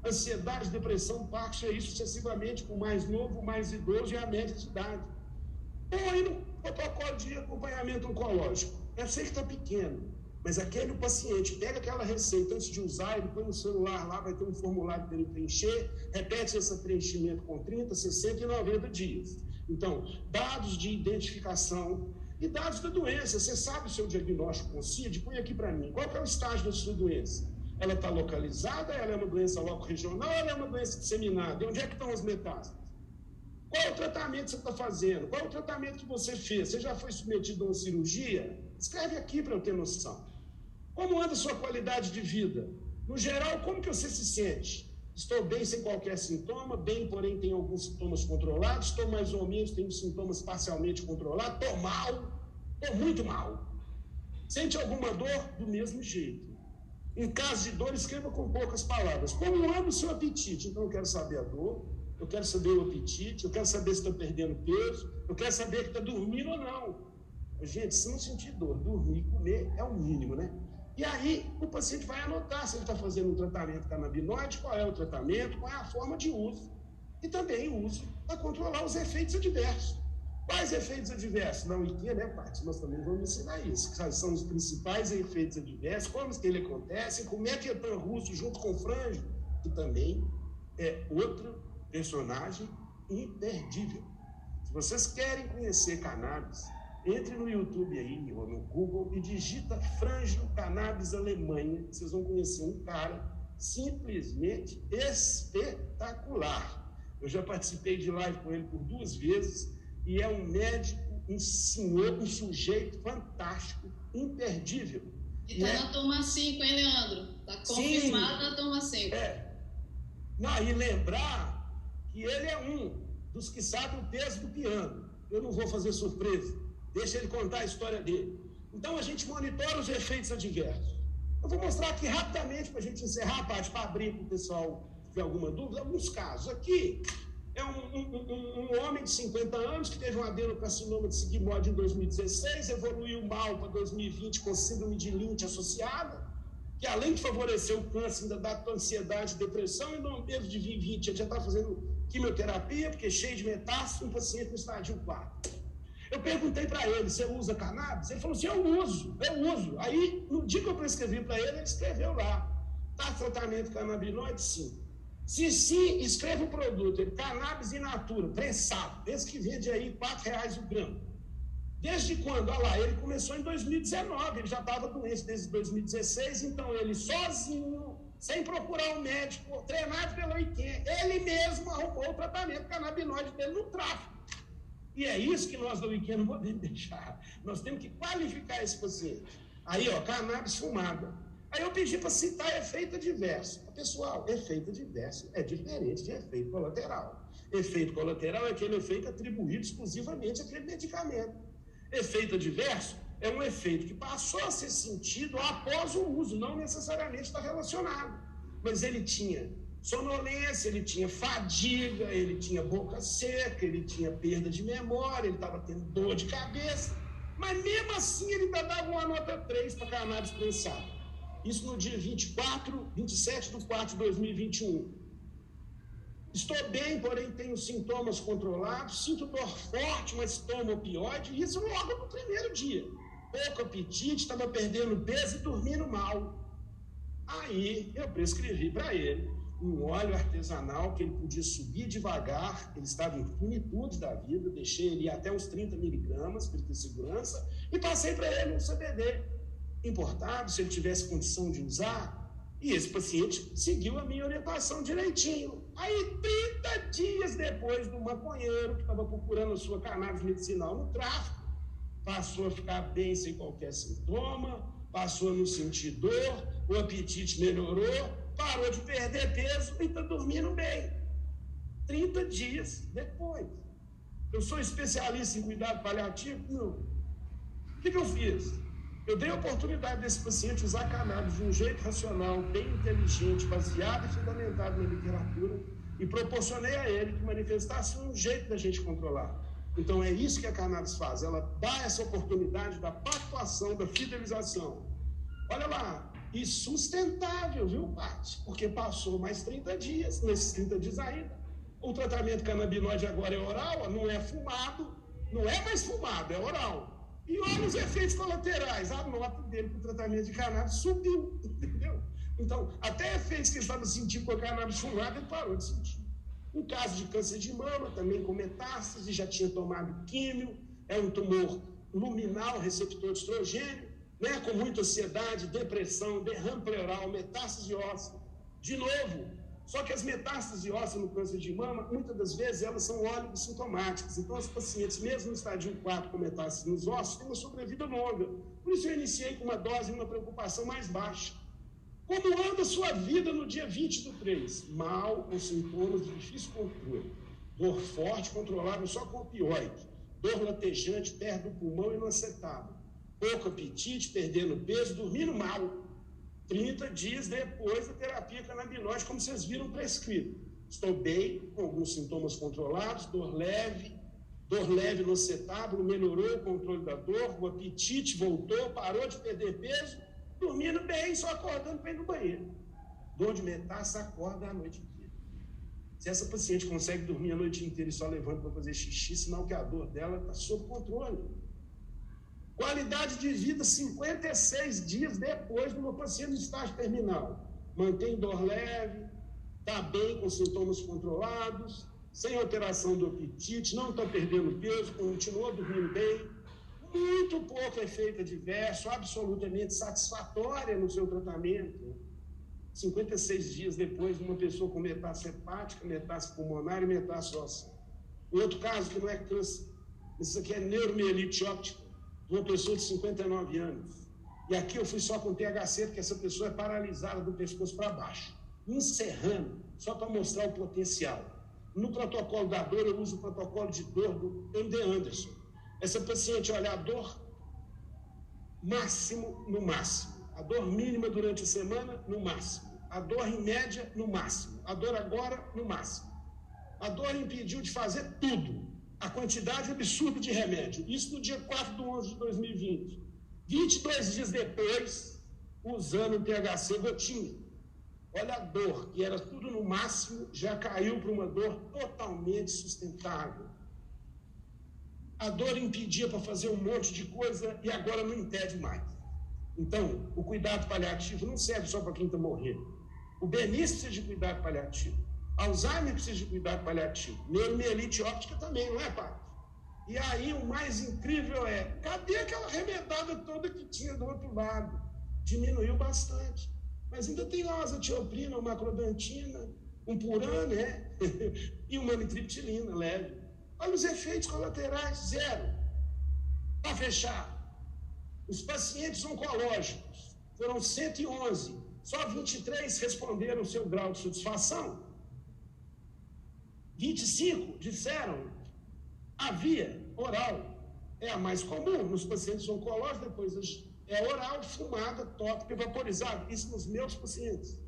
Ansiedade, depressão, Parkinson, é isso sucessivamente, com o mais novo, o mais idoso e a média de idade. Ou aí no protocolo de acompanhamento oncológico. Eu sei que está pequeno, Mas aquele paciente pega aquela receita antes de usar, ele põe no celular lá, vai ter um formulário para ele preencher, repete esse preenchimento com 30, 60 e 90 dias. Então, dados de identificação e dados da doença. Você sabe o seu diagnóstico com CID? Põe aqui para mim. Qual que é o estágio da sua doença? Ela está localizada, ela é uma doença loco-regional, ela é uma doença disseminada? E onde é que estão as metástases? Qual é o tratamento que você está fazendo? Qual é o tratamento que você fez? Você já foi submetido a uma cirurgia? Escreve aqui para eu ter noção. Como anda a sua qualidade de vida? No geral, como que você se sente? Estou bem sem qualquer sintoma, bem, porém tenho alguns sintomas controlados, estou mais ou menos, tenho sintomas parcialmente controlados, estou mal, estou muito mal. Sente alguma dor? Do mesmo jeito. Em caso de dor, escreva com poucas palavras. Como anda o seu apetite? Então, eu quero saber a dor, eu quero saber o apetite, eu quero saber se está perdendo peso, eu quero saber que está dormindo ou não. Gente, se não sentir dor, dormir, comer é o mínimo, né? E aí, o paciente vai anotar se ele está fazendo um tratamento canabinoide, qual é o tratamento, qual é a forma de uso. E também o uso para controlar os efeitos adversos. Quais efeitos adversos? Na Wikia, né, Paty? Nós também vamos ensinar isso. Quais são os principais efeitos adversos, como que ele acontece, como é que é Tan Russo junto com o Franjo, que também é outro personagem imperdível. Se vocês querem conhecer cannabis, entre no YouTube aí, ou no Google, e digita Franjo Cannabis Alemanha. Vocês vão conhecer um cara simplesmente espetacular. Eu já participei de live com ele por 2 vezes, e é um médico, um senhor, um sujeito fantástico, imperdível. E está na turma 5, hein, Leandro? Está confirmado na turma 5. Não, e lembrar que ele é um dos que sabe o peso do piano. Eu não vou fazer surpresa. Deixa ele contar a história dele. Então, a gente monitora os efeitos adversos. Eu vou mostrar aqui rapidamente, para a gente encerrar, Paty, para abrir para o pessoal se tiver alguma dúvida, alguns casos. Aqui é um homem de 50 anos que teve um adenocarcinoma de sigmoide em 2016, evoluiu mal para 2020 com síndrome de Lynch associada, que além de favorecer o câncer, ainda dá ansiedade, depressão, e no mês de 2020 ele já está fazendo quimioterapia, porque é cheio de metástase, um paciente no estágio 4. Eu perguntei para ele, você usa cannabis? Ele falou assim, eu uso. Aí, no dia que eu prescrevi para ele, ele escreveu lá. Tá tratamento canabinoide? Sim. Se sim, escreva o produto. Ele, cannabis in natura, prensado. Esse que vende aí R$4 o gramo. Desde quando? Olha lá, ele começou em 2019, ele já estava doente desde 2016, então ele sozinho, sem procurar um médico, treinado pelo IQEM, ele mesmo arrumou o tratamento canabinoide dele no tráfico. E é isso que nós da Wikia não podemos deixar. Nós temos que qualificar esse paciente. Aí, ó, cannabis fumada. Aí eu pedi para citar efeito adverso. Pessoal, efeito adverso é diferente de efeito colateral. Efeito colateral é aquele efeito atribuído exclusivamente àquele medicamento. Efeito adverso é um efeito que passou a ser sentido após o uso, não necessariamente está relacionado. Mas ele tinha sonolência, ele tinha fadiga, ele tinha boca seca, ele tinha perda de memória, ele estava tendo dor de cabeça, mas mesmo assim ele ainda dava uma nota 3 para cannabis prensado. Isso no dia 27/4/2021. Estou bem, porém tenho sintomas controlados, sinto dor forte, mas tomo opioide, e isso logo no primeiro dia. Pouco apetite, estava perdendo peso e dormindo mal. Aí eu prescrevi para ele um óleo artesanal que ele podia subir devagar, ele estava em finitude da vida, deixei ele ir até uns 30 miligramas para ele ter segurança, e passei para ele um CBD importado, se ele tivesse condição de usar, e esse paciente seguiu a minha orientação direitinho. Aí, 30 dias depois do maconheiro que estava procurando a sua cannabis medicinal no tráfico, passou a ficar bem sem qualquer sintoma, passou a não sentir dor, o apetite melhorou, parou de perder peso e está dormindo bem. 30 dias depois. Eu sou especialista em cuidado paliativo? Não. O que eu fiz? Eu dei a oportunidade desse paciente usar cannabis de um jeito racional, bem inteligente, baseado e fundamentado na literatura, e proporcionei a ele que manifestasse um jeito da gente controlar. Então é isso que a cannabis faz, ela dá essa oportunidade da pactuação, da fidelização. Olha lá, e sustentável, viu, Paty? Porque passou mais 30 dias, nesses 30 dias ainda. O tratamento canabinoide agora é oral, não é fumado, não é mais fumado, é oral. E olha os efeitos colaterais. A nota dele para o tratamento de cannabis subiu, entendeu? Então, até efeitos que ele estava sentindo com a cannabis fumada, ele parou de sentir. Um caso de câncer de mama, também com metástase, já tinha tomado químio, é um tumor luminal, receptor de estrogênio, né, com muita ansiedade, depressão, derrame pleural, metástase óssea. De novo, só que as metástases ósseas no câncer de mama, muitas das vezes, elas são oligossintomáticas. Então, os pacientes, mesmo no estágio 4 com metástases nos ossos, têm uma sobrevida longa. Por isso, eu iniciei com uma dose e uma preocupação mais baixa. Como anda a sua vida no dia 20 do 3? Mal, com sintomas de difícil controle. Dor forte, controlável só com opioide. Dor latejante, perto do pulmão e no acetado. Pouco apetite, perdendo peso, dormindo mal. 30 dias depois da terapia canabinoide, como vocês viram prescrito. Estou bem, com alguns sintomas controlados, dor leve no acetábulo, melhorou o controle da dor, o apetite voltou, parou de perder peso, dormindo bem, só acordando para ir no banheiro. Dor de metástase, acorda a noite inteira. Se essa paciente consegue dormir a noite inteira e só levanta para fazer xixi, sinal que a dor dela está sob controle. Qualidade de vida 56 dias depois de uma paciente em estágio terminal. Mantém dor leve, está bem com sintomas controlados, sem alteração do apetite, não está perdendo peso, continua dormindo bem, muito pouco efeito adverso, absolutamente satisfatória no seu tratamento. 56 dias depois de uma pessoa com metástase hepática, metástase pulmonar e metástase óssea. Outro caso que não é câncer, isso aqui é neuromielite óptica, de uma pessoa de 59 anos. E aqui eu fui só com THC, porque essa pessoa é paralisada do pescoço para baixo. Encerrando, só para mostrar o potencial. No protocolo da dor, eu uso o protocolo de dor do MD Anderson. Essa paciente, olha, a dor máximo no máximo. A dor mínima durante a semana, no máximo. A dor em média, no máximo. A dor agora, no máximo. A dor impediu de fazer tudo. A quantidade absurda de remédio. Isso no dia 4/11 de 2020. 22 dias depois, usando o THC gotinha. Olha a dor, que era tudo no máximo, já caiu para uma dor totalmente sustentável. A dor impedia para fazer um monte de coisa e agora não impede mais. Então, o cuidado paliativo não serve só para quem está morrendo. O Benício precisa de cuidado paliativo. Alzheimer precisa de cuidado paliativo. Neuromielite óptica também, não é, pai? E aí o mais incrível é, cadê aquela remedada toda que tinha do outro lado? Diminuiu bastante. Mas ainda tem lá azatioprina, uma macrodantina, um puran, né? E uma amitriptilina leve. Olha os efeitos colaterais, zero. Para fechar, os pacientes oncológicos foram 111, só 23 responderam o seu grau de satisfação. 25 disseram a via oral é a mais comum nos pacientes oncológicos, depois é oral, fumada, tópica e vaporizada. Isso nos meus pacientes.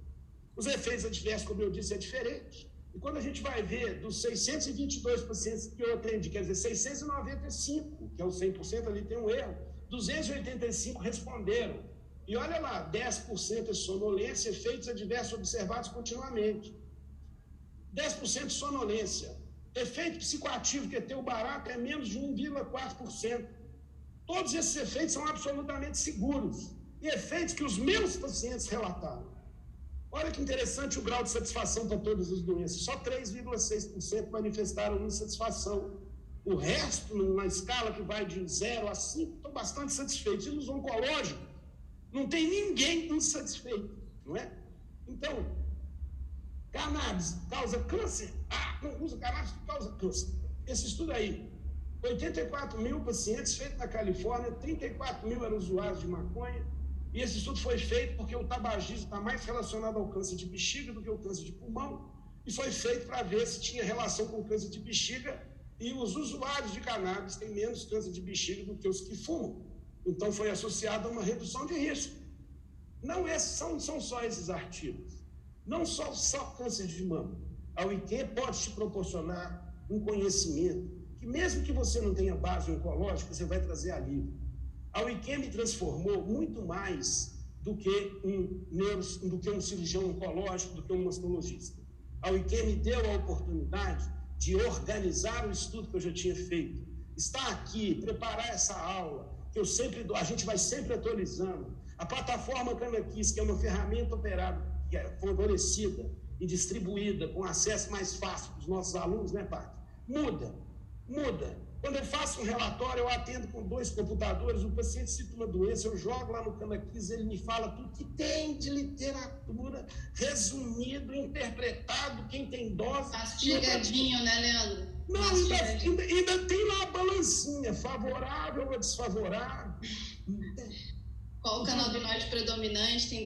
Os efeitos adversos, como eu disse, é diferente. E quando a gente vai ver dos 622 pacientes que eu atendi, quer dizer, 695, que é o 100%, ali tem um erro, 285 responderam. E olha lá, 10% é sonolência, efeitos adversos observados continuamente. 10% de sonolência. Efeito psicoativo, que é ter o barato, é menos de 1,4%. Todos esses efeitos são absolutamente seguros. E efeitos que os meus pacientes relataram. Olha que interessante o grau de satisfação para todas as doenças. Só 3,6% manifestaram insatisfação. O resto, numa escala que vai de 0 a 5, estão bastante satisfeitos. E nos oncológicos, não tem ninguém insatisfeito, não é? Então, cannabis causa câncer? Ah, não usa cannabis que causa câncer. Esse estudo aí, 84 mil pacientes feitos na Califórnia, 34 mil eram usuários de maconha, e esse estudo foi feito porque o tabagismo está mais relacionado ao câncer de bexiga do que ao câncer de pulmão, e foi feito para ver se tinha relação com o câncer de bexiga, e os usuários de cannabis têm menos câncer de bexiga do que os que fumam. Então foi associado a uma redução de risco. Não são só esses artigos. Não só câncer de mama. A UIQ pode te proporcionar um conhecimento que mesmo que você não tenha base oncológica, você vai trazer alívio. A UIQ me transformou muito mais do que um cirurgião oncológico, do que um mastologista. A UIQ me deu a oportunidade de organizar o estudo que eu já tinha feito. Estar aqui, preparar essa aula, que a gente vai sempre atualizando. A plataforma Canaquis, que é uma ferramenta operada, que é favorecida e distribuída com acesso mais fácil para os nossos alunos, né, Paty? Muda. Quando eu faço um relatório, eu atendo com 2 computadores, o paciente cita uma doença, eu jogo lá no Canaquis, ele me fala tudo que tem de literatura, resumido, interpretado, quem tem dose... Mastigadinho, né, Leandro? Não, ainda tem lá a balancinha, favorável ou desfavorável. Qual o canabinoide predominante, tem